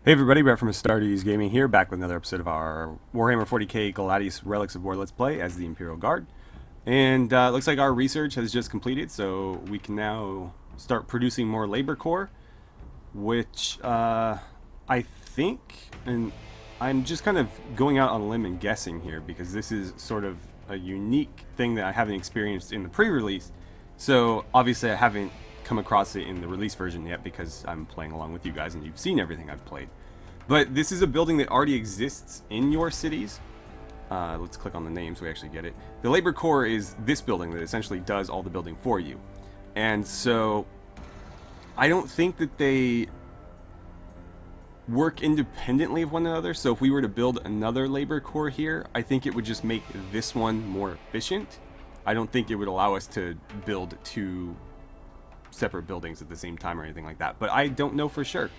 Hey everybody, Brett from AstartesGaming here, back with another episode of our Warhammer 40k Gladius Relics of War Let's Play as the Imperial Guard. And it looks like our research has just completed, so we can now start producing more labor core, which I think, and I'm just kind of going out on a limb and guessing here, because this is sort of a unique thing that I haven't experienced in the pre-release. So obviously I haven't come across it in the release version yet because I'm playing along with you guys and you've seen everything I've played. But this is a building that already exists in your cities. Let's click on the name so we actually get it. The Labor Core is this building that essentially does all the building for you. And so I don't think that they work independently of one another. So if we were to build another Labor Core here, I think it would just make this one more efficient. I don't think it would allow us to build two separate buildings at the same time or anything like that, but I don't know for sure.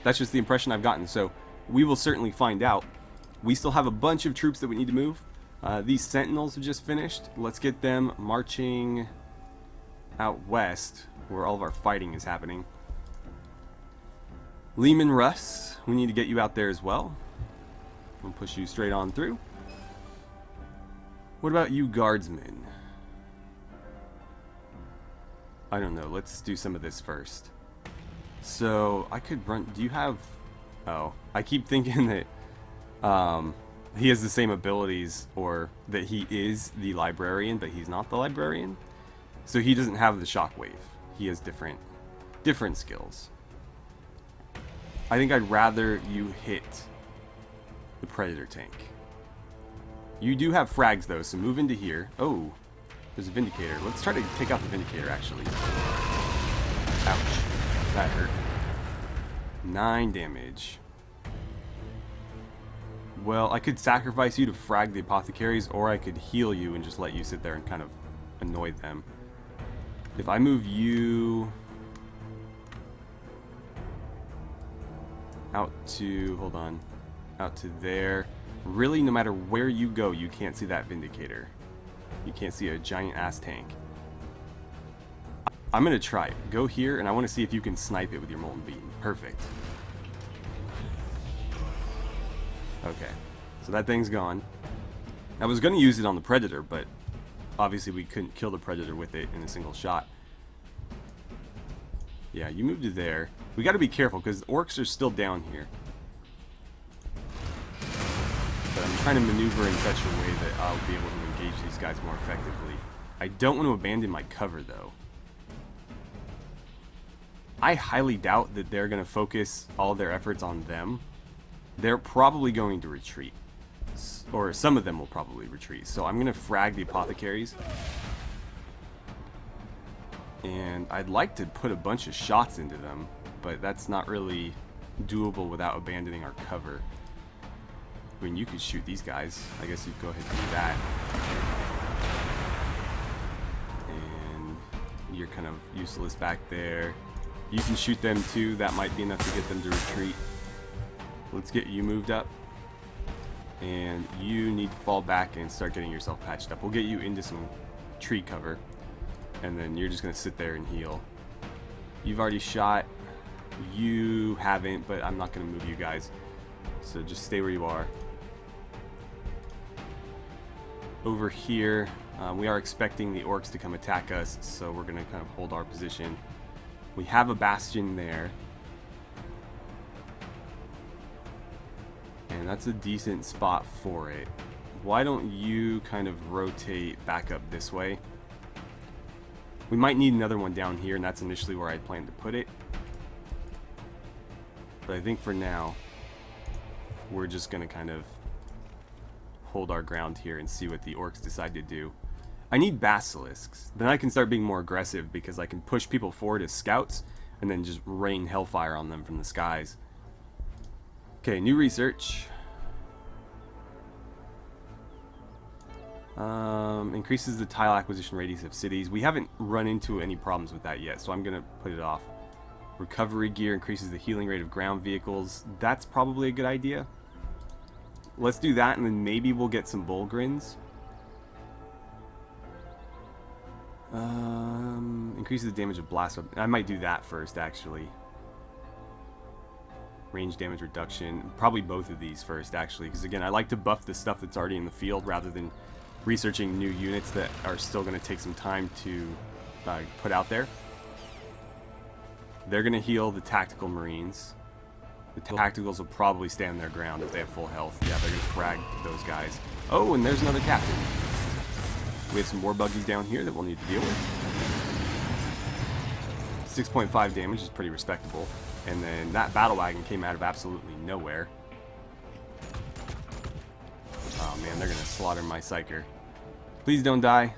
That's just the impression I've gotten, so we will certainly find out. We still have a bunch of troops that we need to move. These sentinels have just finished. Let's get them marching out west where all of our fighting is happening. Lehman Russ, we need to get you out there as well. We'll push you straight on through. What about you guardsmen? I don't know, let's do some of this first. So, I could run, do you have, oh, I keep thinking that he has the same abilities, or that he is the librarian, but he's not the librarian. So he doesn't have the shockwave. He has different skills. I think I'd rather you hit the Predator tank. You do have frags though, so move into here. Oh. There's a Vindicator. Let's try to take out the Vindicator, actually. Ouch. That hurt. 9 damage. Well, I could sacrifice you to frag the Apothecaries, or I could heal you and just let you sit there and kind of annoy them. If I move you out to... hold on. Out to there. Really, no matter where you go, you can't see that Vindicator. You can't see a giant ass tank. I'm gonna try it. Go here, and I want to see if you can snipe it with your Molten Beam. Perfect. Okay, so that thing's gone. I was gonna use it on the Predator, but obviously we couldn't kill the Predator with it in a single shot. Yeah, you moved to there. We got to be careful because the orcs are still down here. But I'm trying to maneuver in such a way that I'll be able to engage these guys more effectively. I don't want to abandon my cover though. I highly doubt that they're going to focus all their efforts on them. They're probably going to retreat. Or some of them will probably retreat. So I'm going to frag the Apothecaries. And I'd like to put a bunch of shots into them, but that's not really doable without abandoning our cover. I mean, you could shoot these guys. I guess you'd go ahead and do that. And you're kind of useless back there. You can shoot them too. That might be enough to get them to retreat. Let's get you moved up. And you need to fall back and start getting yourself patched up. We'll get you into some tree cover. And then you're just going to sit there and heal. You've already shot. You haven't, but I'm not going to move you guys. So just stay where you are. Over here, we are expecting the orcs to come attack us, so we're going to kind of hold our position. We have a bastion there. And that's a decent spot for it. Why don't you kind of rotate back up this way? We might need another one down here, and that's initially where I planned to put it. But I think for now, we're just going to kind of hold our ground here and see what the orcs decide to do. I need basilisks. Then I can start being more aggressive because I can push people forward as scouts and then just rain hellfire on them from the skies. Okay, new research. Increases the tile acquisition radius of cities. We haven't run into any problems with that yet, so I'm going to put it off. Recovery gear increases the healing rate of ground vehicles. That's probably a good idea. Let's do that, and then maybe we'll get some Bullgrins. Increases the damage of blast weapon. I might do that first, actually. range damage reduction. Probably both of these first, actually, because again, I like to buff the stuff that's already in the field rather than researching new units that are still going to take some time to put out there. They're going to heal the tactical marines. The tacticals will probably stand their ground if they have full health. Yeah, they're going to frag those guys. Oh, and there's another captain. We have some war buggies down here that we'll need to deal with. 6.5 damage is pretty respectable. And then that battle wagon came out of absolutely nowhere. Oh man, they're going to slaughter my psyker. Please don't die.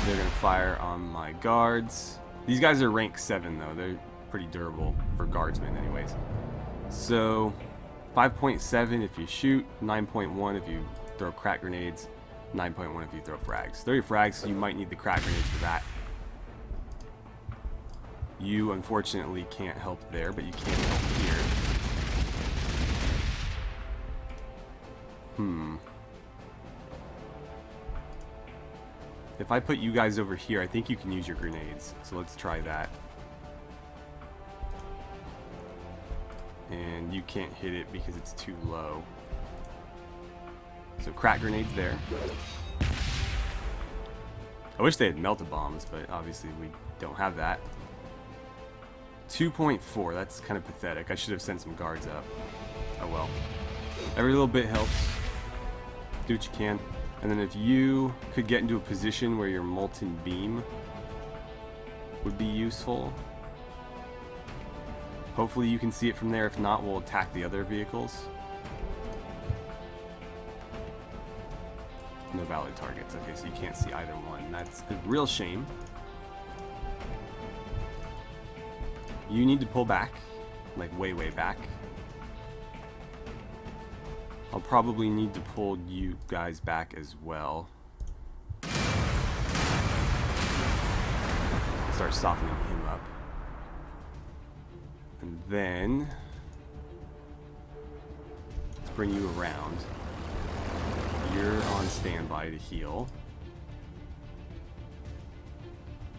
They're going to fire on my guards. These guys are rank 7 though. They're pretty durable for guardsmen anyways. So 5.7 if you shoot, 9.1 if you throw crack grenades, 9.1 if you throw frags. 30 frags, so you might need the crack grenades for that. You unfortunately can't help there, but you can help here. If I put you guys over here, I think you can use your grenades. So let's try that. And you can't hit it because it's too low. So crack grenades there. I wish they had melta bombs, but obviously we don't have that. 2.4, that's kind of pathetic. I should have sent some guards up. Oh well. Every little bit helps. Do what you can. And then if you could get into a position where your molten beam would be useful. Hopefully you can see it from there. If not, we'll attack the other vehicles. No valid targets. Okay, so you can't see either one. That's a real shame. You need to pull back, like way, way back. I'll probably need to pull you guys back as well. Start softening him up. And then let's bring you around. You're on standby to heal.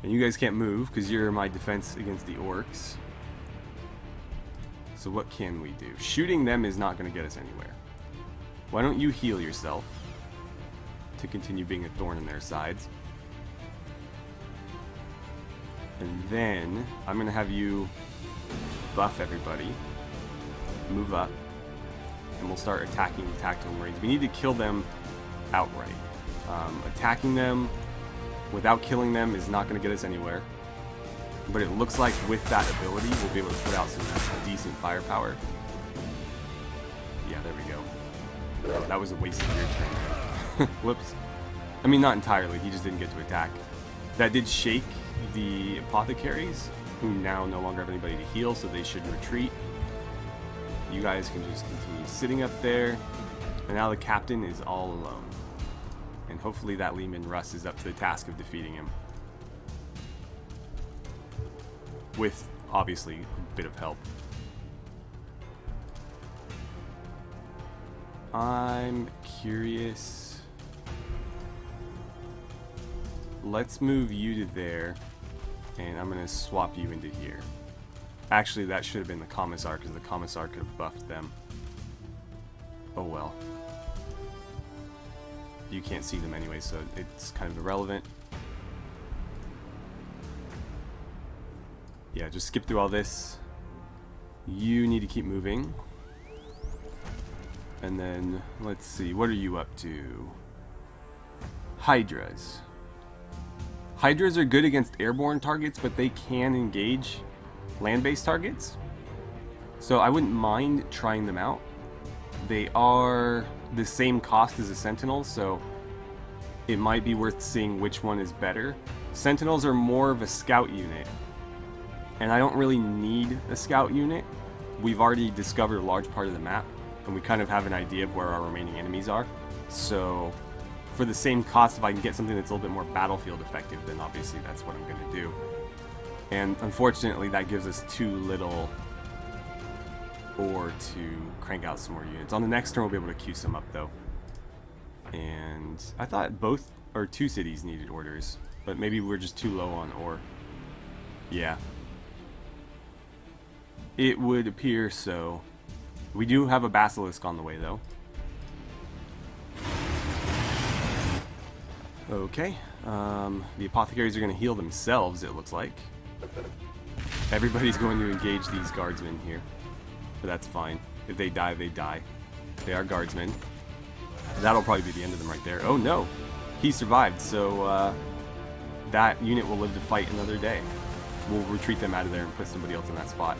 And you guys can't move because you're my defense against the orcs. So what can we do? Shooting them is not going to get us anywhere. Why don't you heal yourself to continue being a thorn in their sides? And then I'm going to have you buff everybody, move up, and we'll start attacking the tactical marines. We need to kill them outright. Attacking them without killing them is not going to get us anywhere. But it looks like with that ability, we'll be able to put out some decent firepower. Yeah, there we go. Oh, that was a waste of your turn. Whoops. I mean, not entirely. He just didn't get to attack. That did shake the apothecaries, who now no longer have anybody to heal, so they should retreat. You guys can just continue sitting up there. And now the captain is all alone. And hopefully that Leman Russ is up to the task of defeating him. With, obviously, a bit of help. I'm curious. Let's move you to there. And I'm going to swap you into here. Actually, that should have been the Commissar, because the Commissar could have buffed them. Oh well. You can't see them anyway, so it's kind of irrelevant. Yeah, just skip through all this. You need to keep moving. And then, let's see, what are you up to? Hydras. Hydras are good against airborne targets, but they can engage land-based targets. So I wouldn't mind trying them out. They are the same cost as a Sentinel, so it might be worth seeing which one is better. Sentinels are more of a scout unit, and I don't really need a scout unit. We've already discovered a large part of the map, and we kind of have an idea of where our remaining enemies are. So for the same cost, if I can get something that's a little bit more battlefield effective, then obviously that's what I'm going to do. And unfortunately, that gives us too little ore to crank out some more units. On the next turn, we'll be able to queue some up, though. And I thought both or two cities needed orders, but maybe we're just too low on ore. Yeah. It would appear so. We do have a basilisk on the way, though. Okay. The apothecaries are going to heal themselves, it looks like. Everybody's going to engage these guardsmen here. But that's fine. If they die, they die. They are guardsmen. That'll probably be the end of them right there. Oh no! He survived, so that unit will live to fight another day. We'll retreat them out of there and put somebody else in that spot.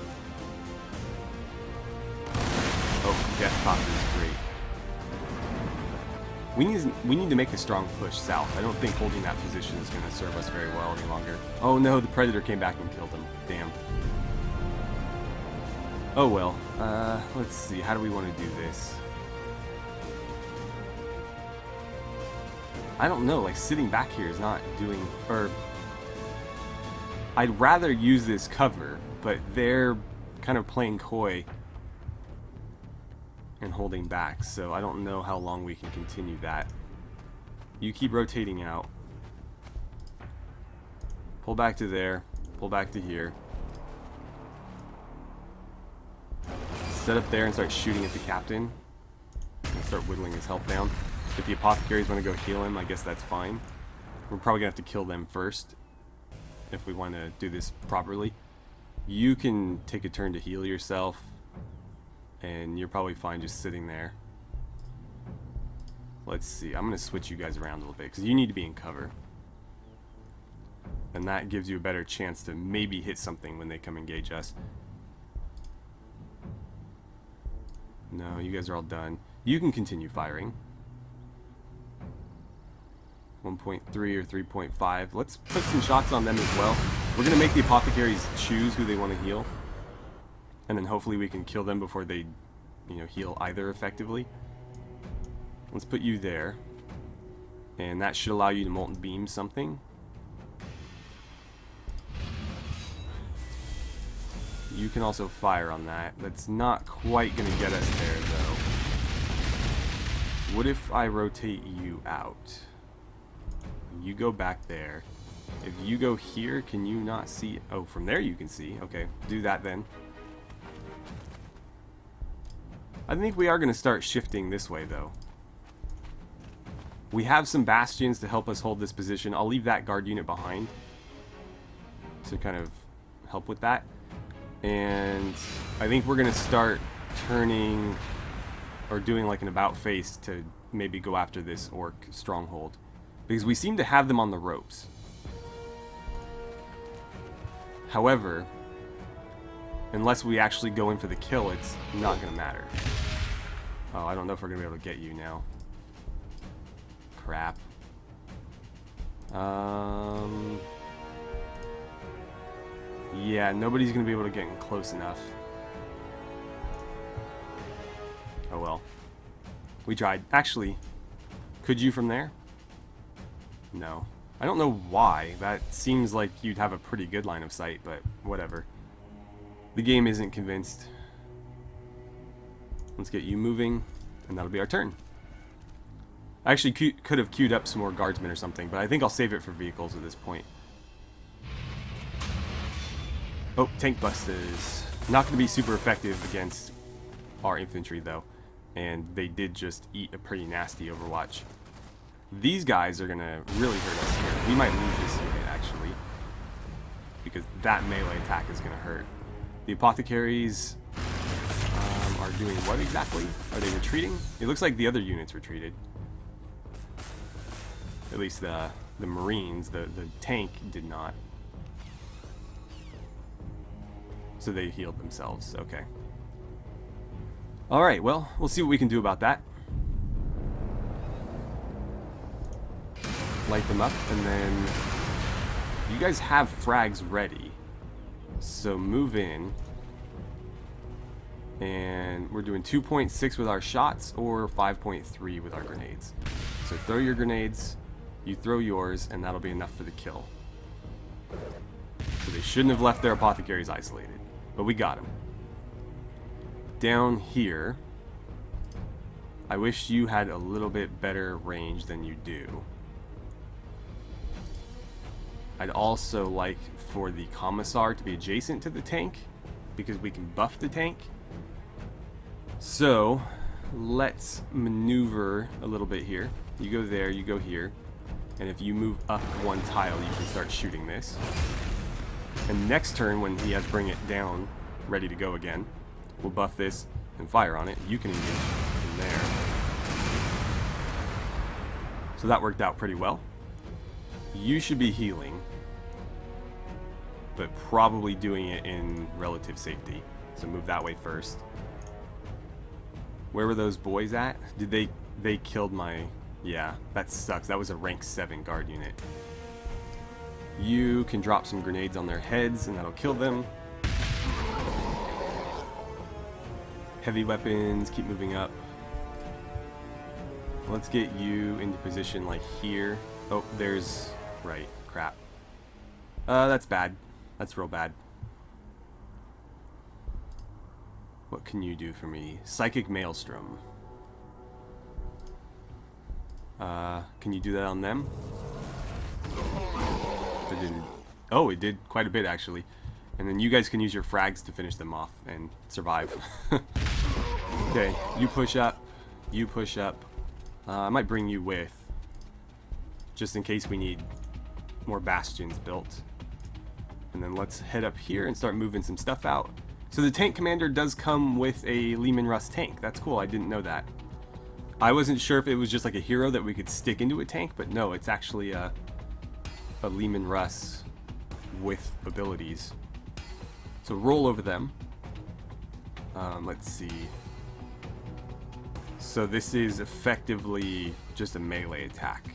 Oh, Death Copter is great. We need to make a strong push south. I don't think holding that position is going to serve us very well any longer. Oh no, the Predator came back and killed him. Damn. Oh well. Let's see. How do we want to do this? I don't know. Like, sitting back here is not doing... Or... I'd rather use this cover, but they're kind of playing coy and holding back, so I don't know how long we can continue that. You keep rotating out. Pull back to there. Pull back to here. Set up there and start shooting at the captain. And start whittling his health down. If the apothecaries want to go heal him, I guess that's fine. We're probably going to have to kill them first if we want to do this properly. You can take a turn to heal yourself, and you're probably fine just sitting there. Let's see. I'm going to switch you guys around a little bit because you need to be in cover. And that gives you a better chance to maybe hit something when they come engage us. No, you guys are all done. You can continue firing. 1.3 or 3.5. Let's put some shots on them as well. We're going to make the apothecaries choose who they want to heal. And then hopefully we can kill them before they, heal either effectively. Let's put you there. And that should allow you to molten beam something. You can also fire on that. That's not quite going to get us there, though. What if I rotate you out? You go back there. If you go here, can you not see? Oh, from there you can see. Okay, do that then. I think we are going to start shifting this way, though. We have some bastions to help us hold this position. I'll leave that guard unit behind to kind of help with that. And I think we're going to start turning or doing like an about face to maybe go after this orc stronghold. Because we seem to have them on the ropes. However, unless we actually go in for the kill, it's not going to matter. Oh, I don't know if we're going to be able to get you now. Crap. Yeah, nobody's going to be able to get in close enough. Oh well. We tried. Actually, could you from there? No. I don't know why. That seems like you'd have a pretty good line of sight, but whatever. The game isn't convinced. Let's get you moving, and that'll be our turn. I actually could have queued up some more guardsmen or something, but I think I'll save it for vehicles at this point. Oh, tank busters. Not going to be super effective against our infantry, though. And they did just eat a pretty nasty Overwatch. These guys are going to really hurt us here. We might lose this unit, actually. Because that melee attack is going to hurt. The apothecaries are doing what exactly? Are they retreating? It looks like the other units retreated. At least the Marines, the tank did not. So they healed themselves. Okay. Alright, well, we'll see what we can do about that. Light them up, and then you guys have frags ready. So move in. And we're doing 2.6 with our shots or 5.3 with our grenades. So throw your grenades, you throw yours, and that'll be enough for the kill. So they shouldn't have left their apothecaries isolated. But we got them. Down here, I wish you had a little bit better range than you do. I'd also like for the commissar to be adjacent to the tank, because we can buff the tank. So let's maneuver a little bit here. You go there, you go here, and if you move up one tile, you can start shooting this. And next turn, when he has Bring It Down ready to go again, we'll buff this and fire on it. You can engage in there. So that worked out pretty well. You should be healing, but probably doing it in relative safety. So move that way first. Where were those boys at? Did they killed my... Yeah, that sucks. That was a rank 7 guard unit. You can drop some grenades on their heads and that'll kill them. Heavy weapons, keep moving up. Let's get you into position like here. Oh, there's... Right, crap. That's bad. That's real bad. What can you do for me? Psychic Maelstrom. Can you do that on them? It didn't. Oh, it did quite a bit actually. And then you guys can use your frags to finish them off and survive. Okay, you push up. You push up. I might bring you with, just in case we need more bastions built. And then let's head up here and start moving some stuff out. So the tank commander does come with a Lehman Russ tank. That's cool. I didn't know that. I wasn't sure if it was just like a hero that we could stick into a tank, but no, it's actually a Lehman Russ with abilities. So roll over them. Let's see. So this is effectively just a melee attack.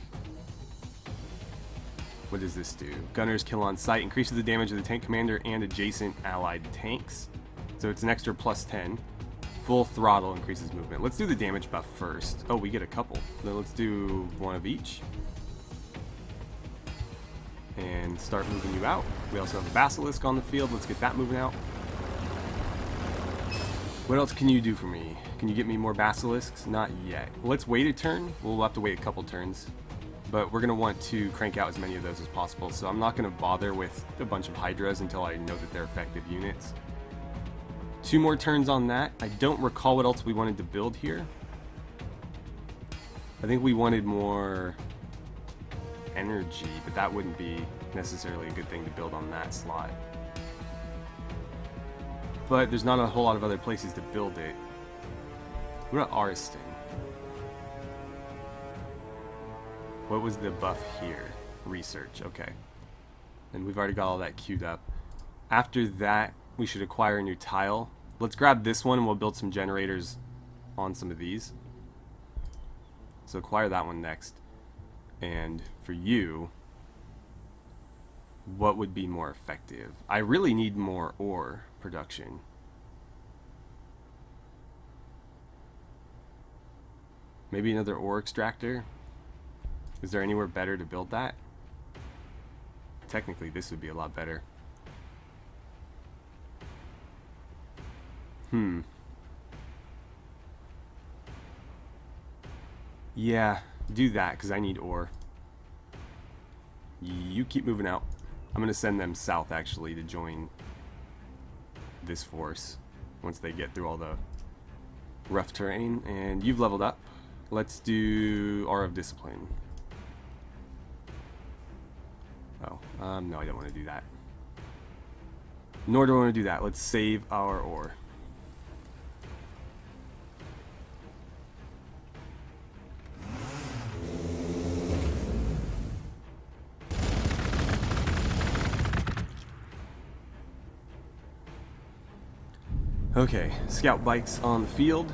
What does this do? Gunners kill on sight, increases the damage of the tank commander and adjacent allied tanks. So it's an extra +10. Full throttle increases movement. Let's do the damage buff first. Oh, we get a couple. Then let's do one of each. And start moving you out. We also have a basilisk on the field. Let's get that moving out. What else can you do for me? Can you get me more basilisks? Not yet. Let's wait a turn. We'll have to wait a couple turns. But we're going to want to crank out as many of those as possible. So I'm not going to bother with a bunch of Hydras until I know that they're effective units. 2 more turns on that. I don't recall what else we wanted to build here. I think we wanted more energy, but that wouldn't be necessarily a good thing to build on that slot. But there's not a whole lot of other places to build it. What about Ariston? What was the buff here? Research, okay. And we've already got all that queued up. After that, we should acquire a new tile. Let's grab this one and we'll build some generators on some of these. So acquire that one next. And for you, what would be more effective? I really need more ore production. Maybe another ore extractor? Is there anywhere better to build that? Technically, this would be a lot better. Yeah, do that, because I need ore. You keep moving out. I'm going to send them south, actually, to join this force once they get through all the rough terrain. And you've leveled up. Let's do Aura of Discipline. Oh, no, I don't want to do that. Nor do I want to do that. Let's save our ore. Okay, scout bikes on the field.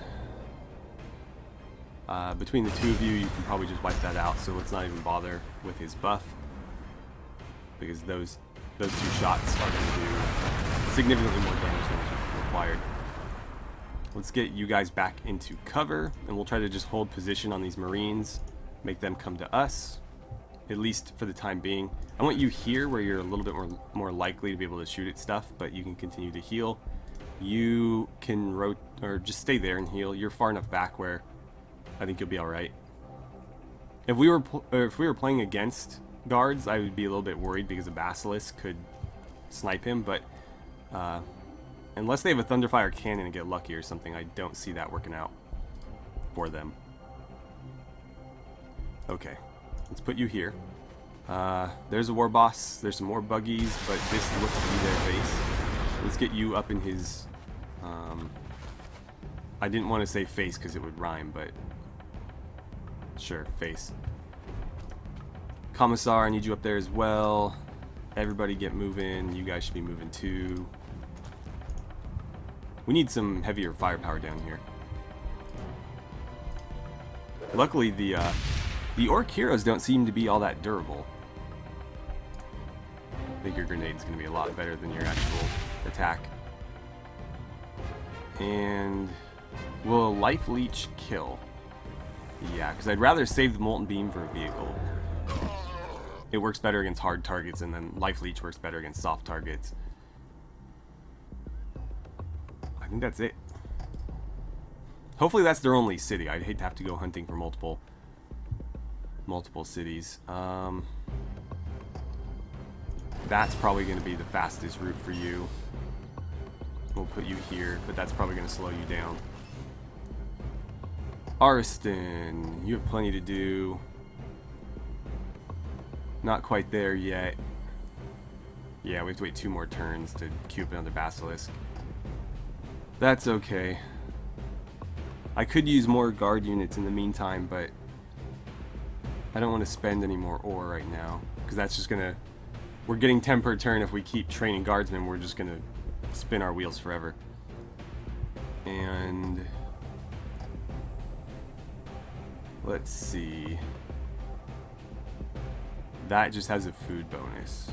Between the two of you, you can probably just wipe that out, so let's not even bother with his buff. Because those 2 shots are going to do significantly more damage than is required. Let's get you guys back into cover, and we'll try to just hold position on these Marines, make them come to us, at least for the time being. I want you here where you're a little bit more likely to be able to shoot at stuff, but you can continue to heal. You can or just stay there and heal. You're far enough back where I think you'll be all right. If we were playing against guards, I would be a little bit worried because a basilisk could snipe him. But and unless they have a Thunderfire cannon and get lucky or something, I don't see that working out for them. Okay, let's put you here. There's a war boss. There's some more buggies, but this looks to be their base. Let's get you up in his... I didn't want to say face because it would rhyme, but... Sure, face. Commissar, I need you up there as well. Everybody get moving. You guys should be moving too. We need some heavier firepower down here. Luckily, the orc heroes don't seem to be all that durable. I think your grenade's going to be a lot better than your actual attack. And will a life leech kill? Yeah, because I'd rather save the molten beam for a vehicle. It works better against hard targets, and then life leech works better against soft targets. I think that's it. Hopefully that's their only city. I'd hate to have to go hunting for multiple cities. That's probably going to be the fastest route for you. We'll put you here, but that's probably going to slow you down. Arston, you have plenty to do. Not quite there yet. Yeah, we have to wait 2 more turns to queue up another Basilisk. That's okay. I could use more guard units in the meantime, but I don't want to spend any more ore right now, because that's just gonna... We're getting 10 per turn. If we keep training guardsmen, we're just gonna spin our wheels forever. And... let's see... That just has a food bonus.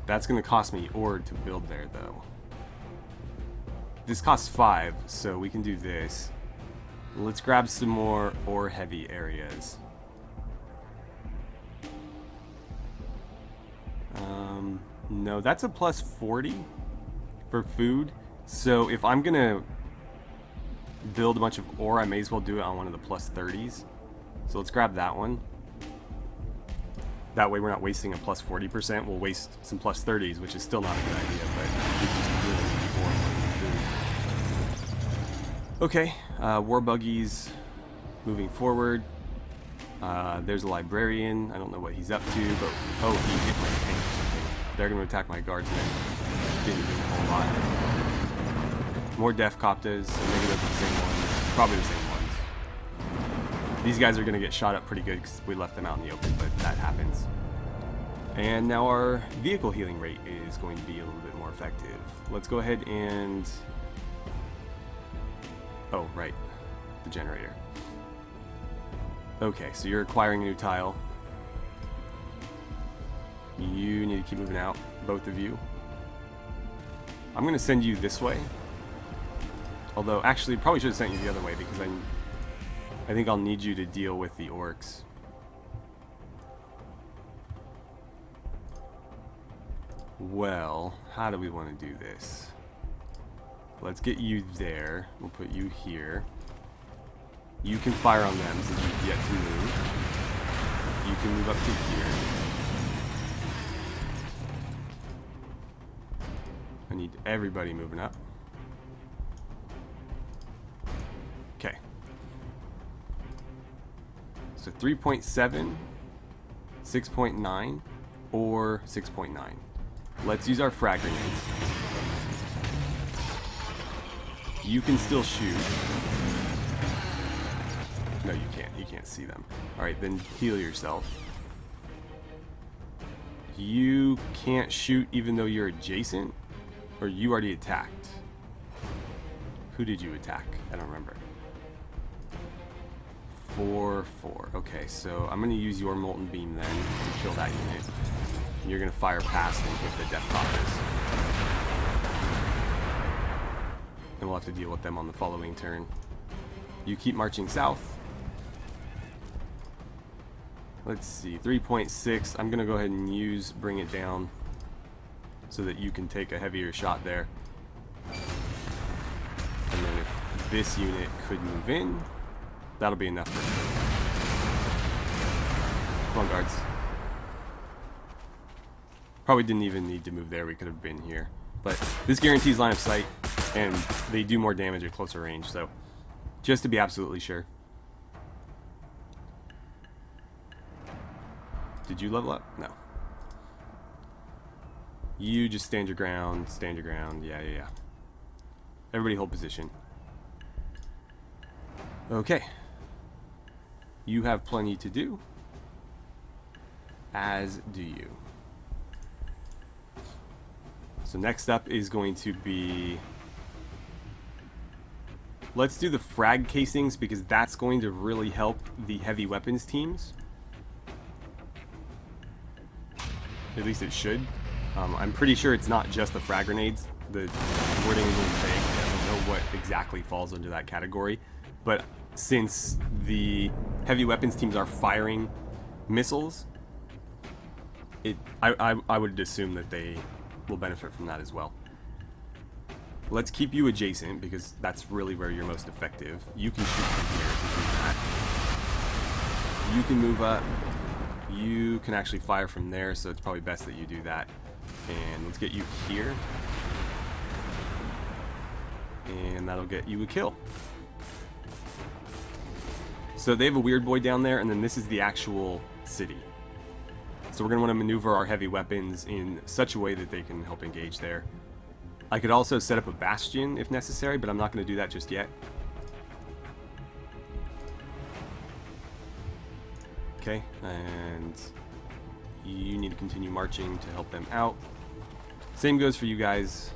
That's going to cost me ore to build there, though. This costs 5, so we can do this. Let's grab some more ore-heavy areas. No, that's a plus 40 for food. So if I'm going to build a bunch of ore, I may as well do it on one of the plus 30s. So let's grab that one. That way we're not wasting a plus 40%. We'll waste some plus 30s, which is still not a good idea, but we just really need more food. Okay, war buggies moving forward. There's a librarian. I don't know what he's up to, but oh, he hit my tank or something. They're going to attack my guardsmen. Didn't do a whole lot. More Def Coptas. Maybe those are the same ones. Probably the same ones. These guys are going to get shot up pretty good because we left them out in the open, but that happens. And now our vehicle healing rate is going to be a little bit more effective. Let's go ahead and... oh, right. The generator. Okay, so you're acquiring a new tile. You need to keep moving out, both of you. I'm going to send you this way. Although, actually, probably should have sent you the other way because I think I'll need you to deal with the orcs. Well, how do we want to do this? Let's get you there. We'll put you here. You can fire on them since you've yet to move. You can move up to here. I need everybody moving up. Okay. So 3.7, 6.9, or 6.9. Let's use our frag grenades. You can still shoot. No, you can't. You can't see them. Alright, then heal yourself. You can't shoot even though you're adjacent? Or you already attacked? Who did you attack? I don't remember. 4-4. Okay, so I'm going to use your Molten Beam then to kill that unit. You're going to fire past and hit the Death Coppers. And we'll have to deal with them on the following turn. You keep marching south. Let's see, 3.6. I'm going to go ahead and bring it down so that you can take a heavier shot there. And then if this unit could move in, that'll be enough for me. Come on, guards. Probably didn't even need to move there. We could have been here. But this guarantees line of sight, and they do more damage at closer range, so just to be absolutely sure. Did you level up? No. You just stand your ground, yeah. Everybody hold position. Okay. You have plenty to do, as do you. So next up is going to be... let's do the frag casings, because that's going to really help the heavy weapons teams. At least it should. I'm pretty sure it's not just the frag grenades. The wording is a little vague. I don't know what exactly falls under that category. But since the heavy weapons teams are firing missiles, I would assume that they will benefit from that as well. Let's keep you adjacent, because that's really where you're most effective. You can shoot from here to do that. You can move up. You can actually fire from there, so it's probably best that you do that. And let's get you here. And that'll get you a kill. So they have a weird boy down there, and then this is the actual city. So we're going to want to maneuver our heavy weapons in such a way that they can help engage there. I could also set up a bastion if necessary, but I'm not going to do that just yet. Okay, and you need to continue marching to help them out. Same goes for you guys.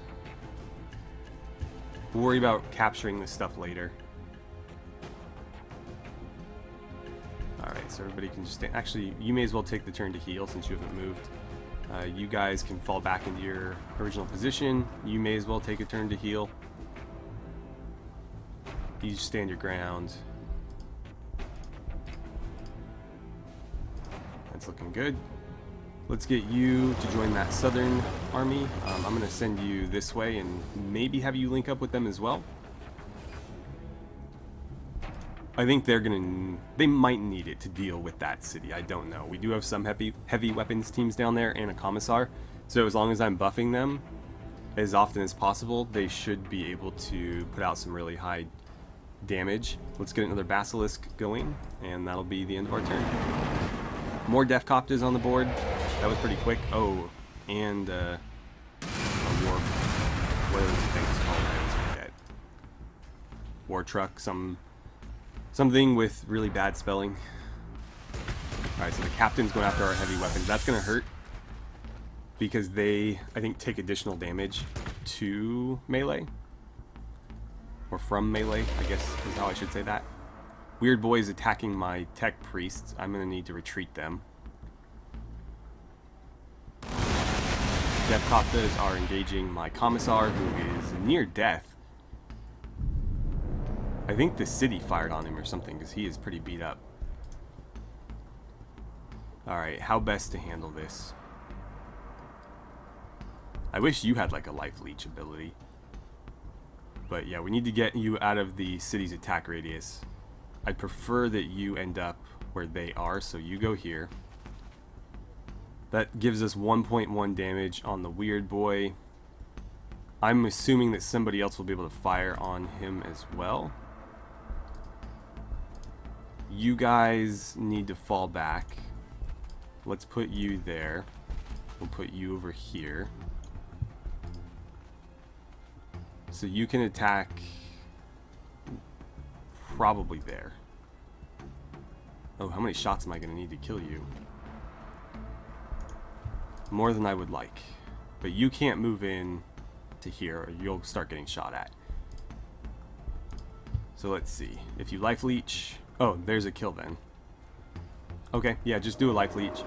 We'll worry about capturing this stuff later. Alright, so everybody can just stand. Actually, you may as well take the turn to heal since you haven't moved. You guys can fall back into your original position. You may as well take a turn to heal. You just stand your ground. That's looking good. Let's get you to join that southern army. I'm going to send you this way and maybe have you link up with them as well. I think they might need it to deal with that city. I don't know. We do have some heavy weapons teams down there and a commissar. So as long as I'm buffing them as often as possible, they should be able to put out some really high damage. Let's get another basilisk going, and that'll be the end of our turn. More Death Copters on the board. That was pretty quick. Oh, and a war... what are those things called? I always forget. War truck, something with really bad spelling. Alright, so the captain's going after our heavy weapons. That's going to hurt, because they, I think, take additional damage to melee. Or from melee, I guess is how I should say that. Weird boy is attacking my tech priests. I'm going to need to retreat them. Death Coptas are engaging my commissar, who is near death. I think the city fired on him or something, because he is pretty beat up. Alright, how best to handle this? I wish you had like a life leech ability. But yeah, we need to get you out of the city's attack radius. I'd prefer that you end up where they are, so you go here. That gives us 1.1 damage on the weird boy. I'm assuming that somebody else will be able to fire on him as well. You guys need to fall back. Let's put you there. We'll put you over here. So you can attack probably there. Oh, how many shots am I going to need to kill you? More than I would like. But you can't move in to here or you'll start getting shot at. So let's see. If you life leech... oh, there's a kill then. Okay, yeah, just do a life leech.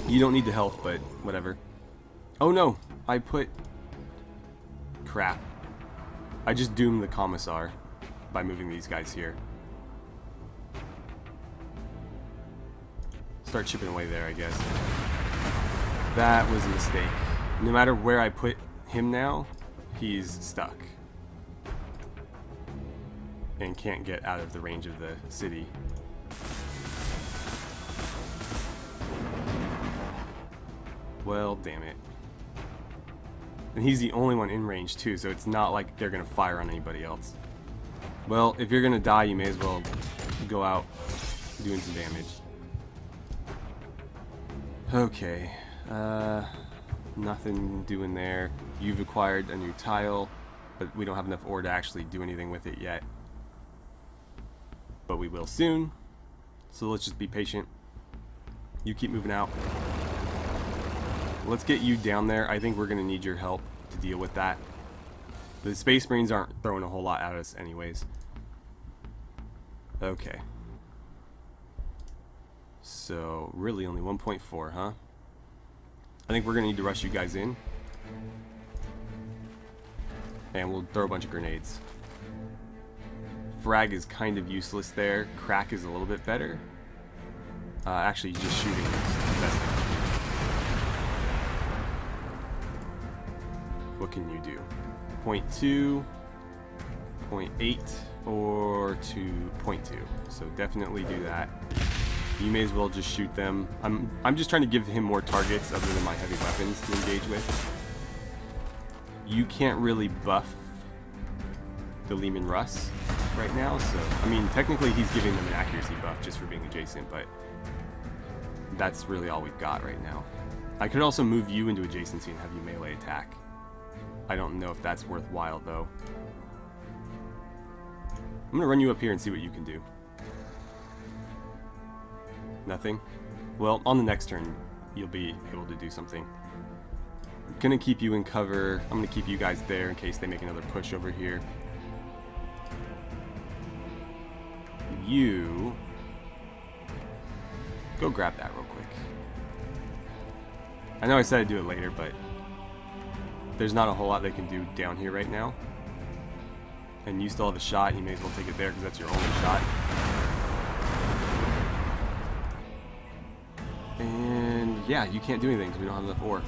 You don't need the health, but whatever. Oh no, I put... crap. I just doomed the commissar by moving these guys here. Start chipping away there, I guess. That was a mistake. No matter where I put him now, he's stuck. And can't get out of the range of the city. Well, damn it. And he's the only one in range too, so it's not like they're gonna fire on anybody else. Well, if you're gonna die, you may as well go out doing some damage. Okay, nothing doing there. You've acquired a new tile, but we don't have enough ore to actually do anything with it yet. But we will soon, so let's just be patient. You keep moving out. Let's get you down there. I think we're gonna need your help to deal with that. The Space Marines aren't throwing a whole lot at us anyways. Okay. So, really only 1.4, huh? I think we're gonna need to rush you guys in. And we'll throw a bunch of grenades. Frag is kind of useless there. Crack is a little bit better. Actually, just shooting is the best thing. What can you do? 0.2, 0.8, or 2.2. So definitely do that. You may as well just shoot them. I'm just trying to give him more targets other than my heavy weapons to engage with. You can't really buff the Lehman Russ right now, so I mean technically he's giving them an accuracy buff just for being adjacent, but that's really all we've got right now. I could also move you into adjacency and have you melee attack. I don't know if that's worthwhile though. I'm gonna run you up here and see what you can do. Nothing? Well, on the next turn you'll be able to do something. I'm gonna keep you in cover. I'm gonna keep you guys there in case they make another push over here. You go grab that real quick. I know I said I'd do it later, but there's not a whole lot they can do down here right now. And you still have a shot. You may as well take it there because that's your only shot. And yeah, you can't do anything because we don't have enough ore.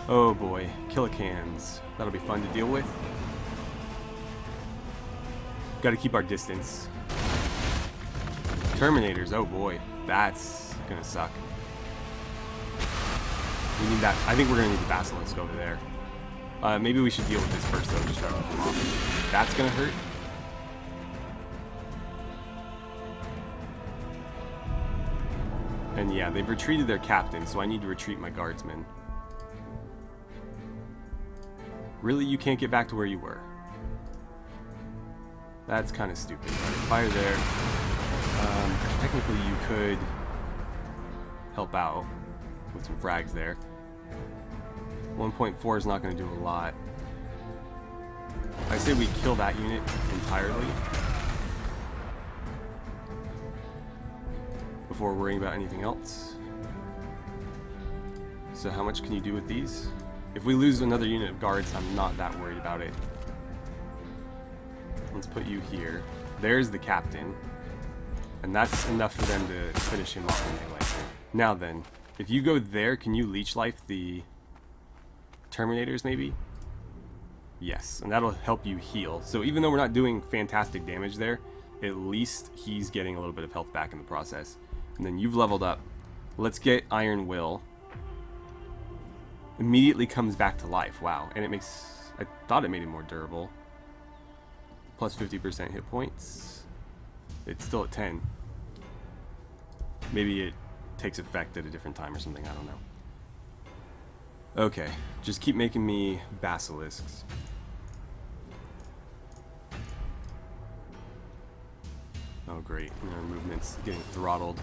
Oh boy, Killicans. That'll be fun to deal with. Got to keep our distance. Terminators, oh boy, that's gonna suck. We need that. I think we're gonna need the Basilisk over there. Maybe we should deal with this first though. Just try to rip them off. That's gonna hurt. And yeah, they've retreated their captain, so I need to retreat my guardsmen. Really, you can't get back to where you were. That's kind of stupid. Fire there. Technically, you could help out with some frags there. 1.4 is not going to do a lot. I say we kill that unit entirely before worrying about anything else. So how much can you do with these? If we lose another unit of guards, I'm not that worried about it. Let's put you here. There's the captain. And that's enough for them to finish him off in melee. Now then, if you go there, can you leech life the Terminators maybe? Yes, and that'll help you heal. So even though we're not doing fantastic damage there, at least he's getting a little bit of health back in the process. And then you've leveled up. Let's get Iron Will. Immediately comes back to life. Wow. And it makes... I thought it made it more durable. Plus 50% hit points. It's still at 10. Maybe it takes effect at a different time or something. I don't know. Okay. Just keep making me basilisks. Oh great. Our movement's getting throttled.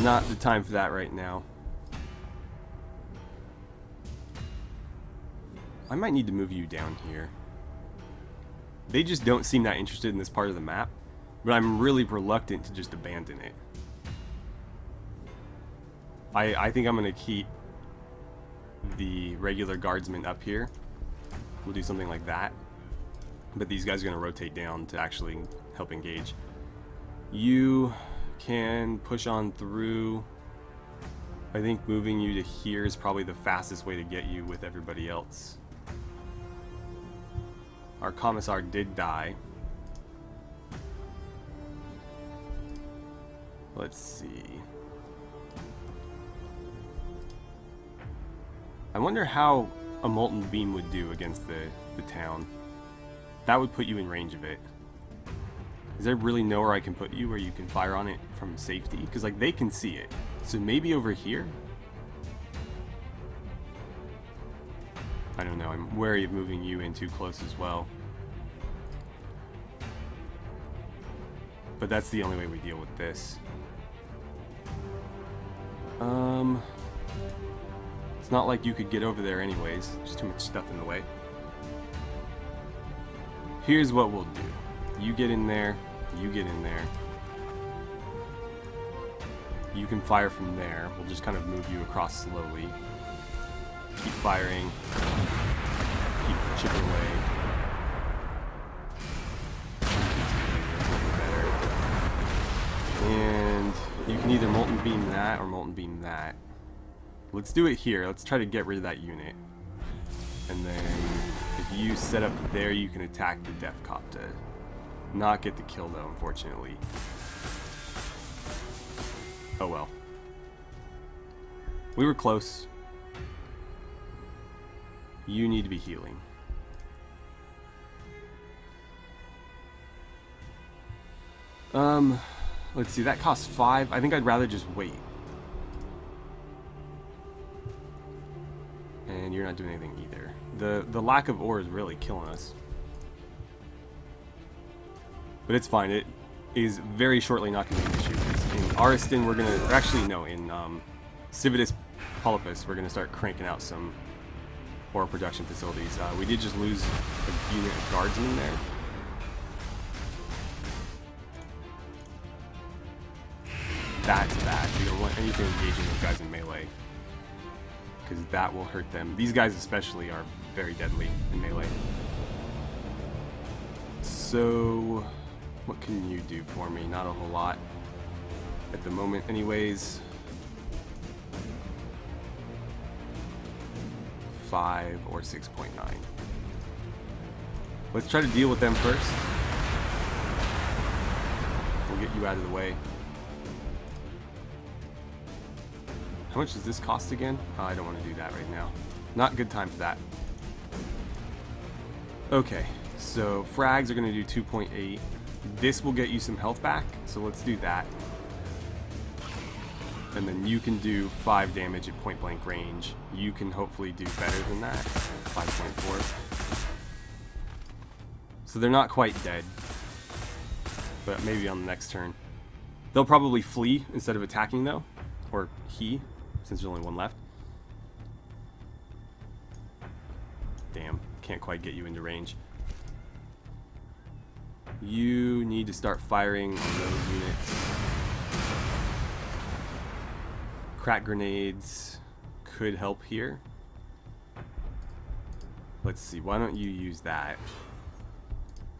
Not the time for that right now. I might need to move you down here. They just don't seem that interested in this part of the map, but I'm really reluctant to just abandon it. I think I'm going to keep the regular guardsmen up here. We'll do something like that. But these guys are going to rotate down to actually help engage. You can push on through. I think moving you to here is probably the fastest way to get you with everybody else. Our commissar did die. Let's see. I wonder how a molten beam would do against the town. That would put you in range of it. Is there really nowhere I can put you where you can fire on it from safety? Because, like, they can see it. So maybe over here? I don't know. I'm wary of moving you in too close as well. But that's the only way we deal with this. It's not like you could get over there anyways. There's too much stuff in the way. Here's what we'll do. You get in there. You get in there. You can fire from there. We'll just kind of move you across slowly. Keep firing. Keep chipping away. And you can either molten beam that or molten beam that. Let's do it here. Let's try to get rid of that unit. And then if you set up there, you can attack the Death Copta. Not get the kill though, unfortunately. Oh well. We were close. You need to be healing. Let's see, that costs 5. I think I'd rather just wait. And you're not doing anything either. The lack of ore is really killing us. But it's fine. It is very shortly not going to be an issue. In Ariston, we're going to... Actually, no. In Civitas Polypus, we're going to start cranking out some ore production facilities. We did just lose a unit of guardsmen there. That's bad. We don't want anything engaging with guys in melee, because that will hurt them. These guys especially are very deadly in melee. So, what can you do for me? Not a whole lot. At the moment, anyways. 5 or 6.9. Let's try to deal with them first. We'll get you out of the way. How much does this cost again? Oh, I don't want to do that right now. Not good time for that. Okay, so frags are going to do 2.8. This will get you some health back, so let's do that. And then you can do 5 damage at point blank range. You can hopefully do better than that. 5.4. So they're not quite dead. But maybe on the next turn. They'll probably flee instead of attacking though. Or he, since there's only one left. Damn, can't quite get you into range. You need to start firing on those units. Crack grenades could help here. Let's see, why don't you use that?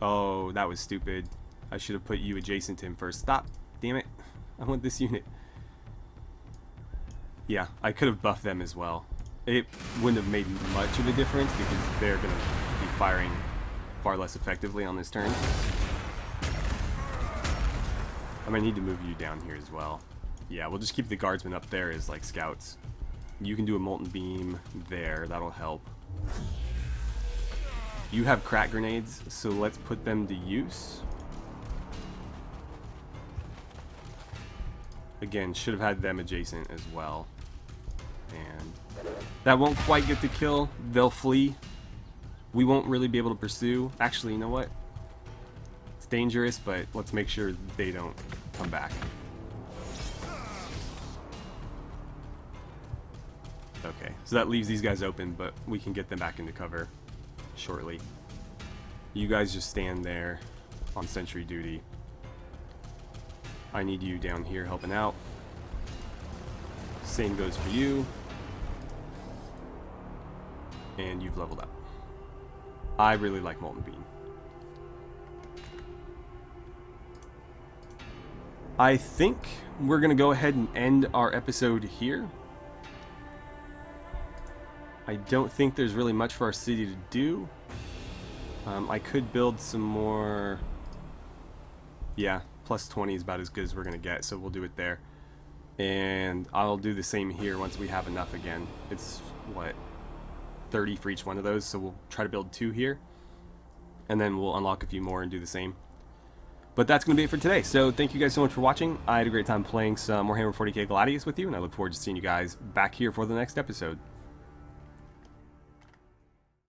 Oh, that was stupid. I should have put you adjacent to him first. Stop, damn it. I want this unit. Yeah, I could have buffed them as well. It wouldn't have made much of a difference because they're going to be firing far less effectively on this turn. I might need to move you down here as well. Yeah, we'll just keep the guardsmen up there as like scouts. You can do a molten beam there, that'll help. You have crack grenades, so let's put them to use. Again, should have had them adjacent as well. And that won't quite get the kill. They'll flee. We won't really be able to pursue. Actually, you know what? It's dangerous, but let's make sure they don't come back. Okay, so that leaves these guys open, but we can get them back into cover shortly. You guys just stand there on sentry duty. I need you down here helping out. Same goes for you. And you've leveled up. I really like Molten Beam. I think we're going to go ahead and end our episode here. I don't think there's really much for our city to do. I could build some more... Yeah, plus 20 is about as good as we're going to get, so we'll do it there. And I'll do the same here once we have enough again. It's, what, 30 for each one of those, so we'll try to build 2 here, and then we'll unlock a few more and do the same. But that's going to be it for today. So thank you guys so much for watching. I had a great time playing some Warhammer 40k Gladius with you, and I look forward to seeing you guys back here for the next episode.